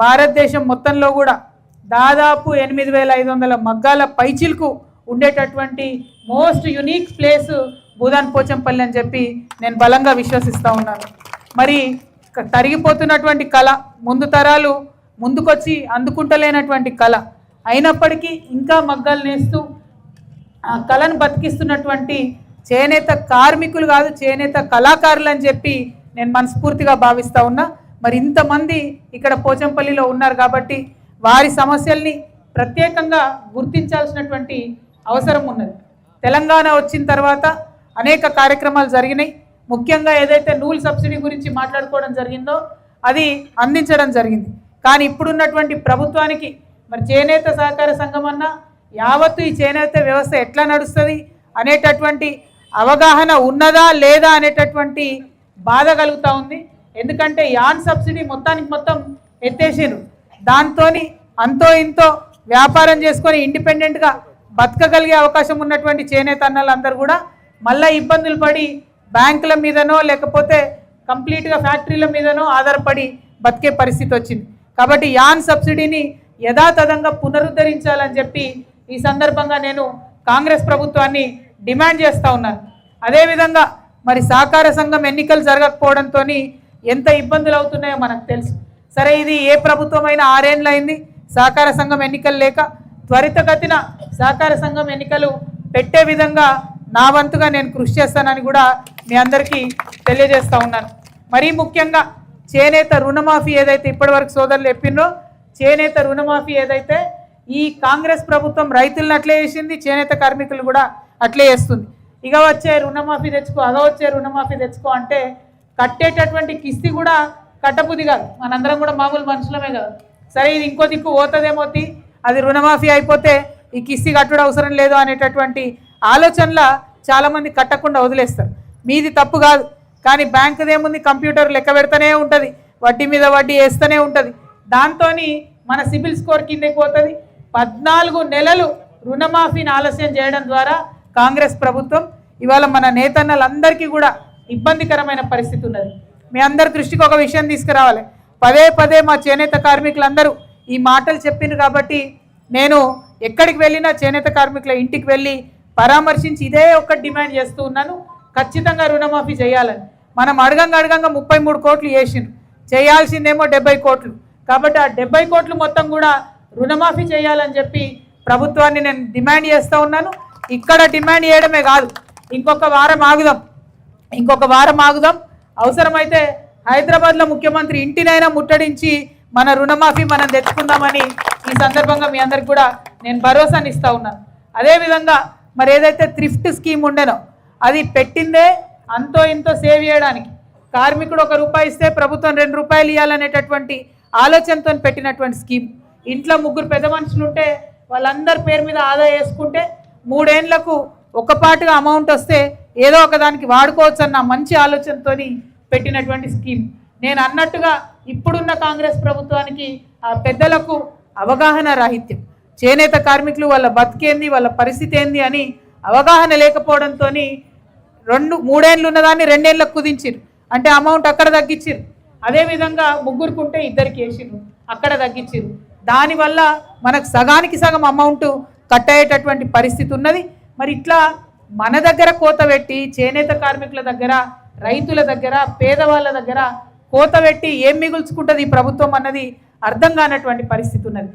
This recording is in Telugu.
భారతదేశం మొత్తంలో కూడా దాదాపు 8500 మగ్గాల పైచిలకు ఉండేటటువంటి most unique place Bhoodan Pochampally అని చెప్పి నేను బలంగా విశ్వసిస్తూ ఉన్నాను. మరి తరిగిపోతున్నటువంటి కళ, ముందు తరాలు ముందుకొచ్చి అందుకుంటలేనటువంటి కళ అయినప్పటికీ ఇంకా మగ్గాలు నేస్తూ ఆ కళను బతికిస్తున్నటువంటి చేనేత కార్మికులు కాదు, చేనేత కళాకారులు అని చెప్పి నేను మనస్ఫూర్తిగా భావిస్తూ ఉన్నా. మరి ఇంతమంది ఇక్కడ పోచంపల్లిలో ఉన్నారు కాబట్టి వారి సమస్యల్ని ప్రత్యేకంగా గుర్తించాల్సినటువంటి అవసరం ఉన్నది. తెలంగాణ వచ్చిన తర్వాత అనేక కార్యక్రమాలు జరిగినాయి. ముఖ్యంగా ఏదైతే నూలు సబ్సిడీ గురించి మాట్లాడుకోవడం జరిగిందో అది అందించడం జరిగింది. కానీ ఇప్పుడున్నటువంటి ప్రభుత్వానికి మరి చేనేత సహకార సంఘం అన్నా యావత్తు ఈ చేనేత వ్యవస్థ ఎట్లా నడుస్తుంది అనేటటువంటి అవగాహన ఉన్నదా లేదా అనేటటువంటి బాధ కలుగుతూ ఉంది. ఎందుకంటే యాన్ సబ్సిడీ మొత్తానికి మొత్తం ఎత్తేసారు. దాంతో అంతో ఇంతో వ్యాపారం చేసుకొని ఇండిపెండెంట్గా బతకగలిగే అవకాశం ఉన్నటువంటి చేనేత అన్నలందరూ కూడా మళ్ళీ ఇబ్బందులు పడి బ్యాంకుల మీదనో లేకపోతే కంప్లీట్గా ఫ్యాక్టరీల మీదనో ఆధారపడి బతికే పరిస్థితి వచ్చింది. కాబట్టి యాన్ సబ్సిడీని యథాతథంగా పునరుద్ధరించాలని చెప్పి ఈ సందర్భంగా నేను కాంగ్రెస్ ప్రభుత్వాన్ని డిమాండ్ చేస్తూ ఉన్నాను. అదేవిధంగా మరి సహకార సంఘం ఎన్నికలు జరగకపోవడంతో ఎంత ఇబ్బందులు అవుతున్నాయో మనకు తెలుసు. సరే, ఇది ఏ ప్రభుత్వమైనా 6 ఏళ్ళు అయింది సహకార సంఘం ఎన్నికలు లేక. త్వరితగతిన సహకార సంఘం ఎన్నికలు పెట్టే విధంగా నా వంతుగా నేను కృషి చేస్తానని కూడా మీ అందరికీ తెలియజేస్తూ ఉన్నాను. మరీ ముఖ్యంగా చేనేత రుణమాఫీ ఏదైతే ఇప్పటివరకు సోదరులు చెప్పిండ్రో, చేనేత రుణమాఫీ ఏదైతే ఈ కాంగ్రెస్ ప్రభుత్వం రైతులను అట్లే చేసింది, చేనేత కార్మికులు కూడా అట్లే చేస్తుంది. ఇక వచ్చే రుణమాఫీ తెచ్చుకో, అగ వచ్చే రుణమాఫీ తెచ్చుకో అంటే కట్టేటటువంటి కిస్తీ కూడా కట్టబుద్ధి కాదు. మనందరం కూడా మామూలు మనుషులమే కాదు. సరే, ఇది ఇంకో దిక్కు పోతుందేమోతి, అది రుణమాఫీ అయిపోతే ఈ కిస్తీ కట్టడం అవసరం లేదు అనేటటువంటి ఆలోచనల చాలామంది కట్టకుండా వదిలేస్తారు. మీది తప్పు కాదు, కానీ బ్యాంకుదేముంది, కంప్యూటర్ లెక్క పెడతానే ఉంటుంది, వడ్డీ మీద వడ్డీ వేస్తూనే ఉంటుంది. దాంతో మన సిబిల్ స్కోర్ కిందకి పోతుంది. 14 నెలలు రుణమాఫీని ఆలస్యం చేయడం ద్వారా కాంగ్రెస్ ప్రభుత్వం ఇవాళ మన నేతన్నలందరికీ కూడా ఇబ్బందికరమైన పరిస్థితి ఉన్నది. మీ అందరి దృష్టికి ఒక విషయం తీసుకురావాలి. పదే పదే మా చేనేత కార్మికులందరూ ఈ మాటలు చెప్పిండ్రు కాబట్టి నేను ఎక్కడికి వెళ్ళినా చేనేత కార్మికుల ఇంటికి వెళ్ళి పరామర్శించి ఇదే ఒక్కటి డిమాండ్ చేస్తూ ఉన్నాను, ఖచ్చితంగా రుణమాఫీ చేయాలని. మనం అడగంగా 33 కోట్లు చేసిండ్రు, చేయాల్సిందేమో 70 కోట్లు. కాబట్టి ఆ 70 కోట్లు మొత్తం కూడా రుణమాఫీ చేయాలని చెప్పి ప్రభుత్వాన్ని నేను డిమాండ్ చేస్తూ ఉన్నాను. ఇక్కడ డిమాండ్ చేయడమే కాదు, ఇంకొక వారం ఆగుదాం, అవసరమైతే హైదరాబాద్లో ముఖ్యమంత్రి ఇంటినైనా ముట్టడించి మన రుణమాఫీ మనం తెచ్చుకుందామని ఈ సందర్భంగా మీ అందరికి కూడా నేను భరోసాని ఇస్తూ ఉన్నాను. అదేవిధంగా మరి ఏదైతే థ్రిఫ్ట్ స్కీమ్ ఉండేనో అది పెట్టిందే అంతో ఇంతో సేవ్ చేయడానికి. కార్మికుడు ₹1 ఇస్తే ప్రభుత్వం ₹2 ఇవ్వాలనేటటువంటి ఆలోచనతో పెట్టినటువంటి స్కీమ్. ఇంట్లో 3 పెద్ద మనుషులు ఉంటే వాళ్ళందరి పేరు మీద ఆదా వేసుకుంటే 3 ఏళ్లకు ఒకపాటుగా అమౌంట్ వస్తే ఏదో ఒకదానికి వాడుకోవచ్చు అన్న మంచి ఆలోచనతో పెట్టినటువంటి స్కీమ్. నేను అన్నట్టుగా ఇప్పుడున్న కాంగ్రెస్ ప్రభుత్వానికి ఆ పెద్దలకు అవగాహన రాహిత్యం, చేనేత కార్మికులు వాళ్ళ బతికేంది, వాళ్ళ పరిస్థితి ఏంది అని అవగాహన లేకపోవడంతో 3 ఏళ్ళు ఉన్నదాన్ని 2 ఏళ్ళకు కుదించారు. అంటే అమౌంట్ అక్కడ తగ్గించారు. అదేవిధంగా 3 ఉంటే 2కి వేసిర్రు, అక్కడ తగ్గించారు. దానివల్ల మనకు సగానికి సగం అమౌంట్ కట్ అయ్యేటటువంటి పరిస్థితి ఉన్నది. మరి ఇట్లా మన దగ్గర కోత పెట్టి చేనేత కార్మికుల దగ్గర, రైతుల దగ్గర, పేదవాళ్ళ దగ్గర కోత పెట్టి ఏం మిగుల్చుకుంటుంది ఈ ప్రభుత్వం అన్నది అర్థం కానటువంటి పరిస్థితి ఉన్నది.